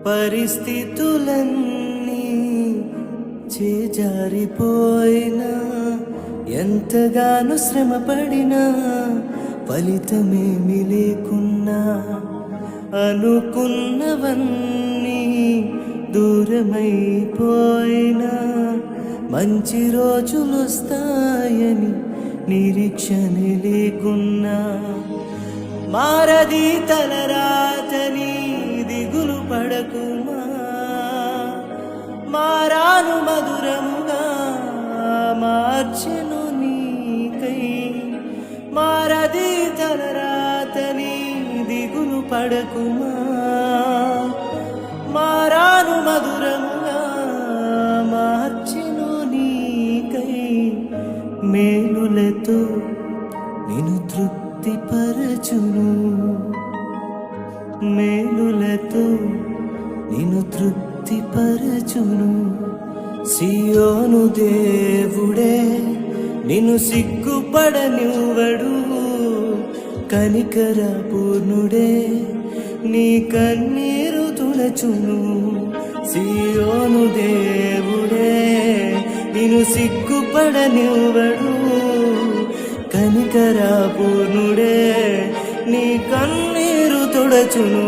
పరిస్థితులన్నీ చేజారిపోయినా ఎంతగానో శ్రమపడినా ఫలితమేమి లేకున్నా అనుకున్నవన్నీ దూరమైపోయినా మంచి రోజులు వస్తాయని నిరీక్షణ లేకున్నా మారది తలరాతని దిగులు పడకుమా మారాను మధురముగా మార్చెను నీకై మారది తలరాతని దిగులు పడకుమా మారాను మధురముగా మార్చెను నీకై మేలులతో నిన్ను తృప్తిపరచును మేలులతో నిన్ను తృప్తిపరచును సియోను దేవుడే నిన్ను సిగ్గుపడనివ్వడు కనికర పూర్ణుడే నీ కన్నీరు తుడచును సియోను దేవుడే నిన్ను సిగ్గుపడనివ్వడు కనికర పూర్ణుడే నీ కన్నీరు తుడచును.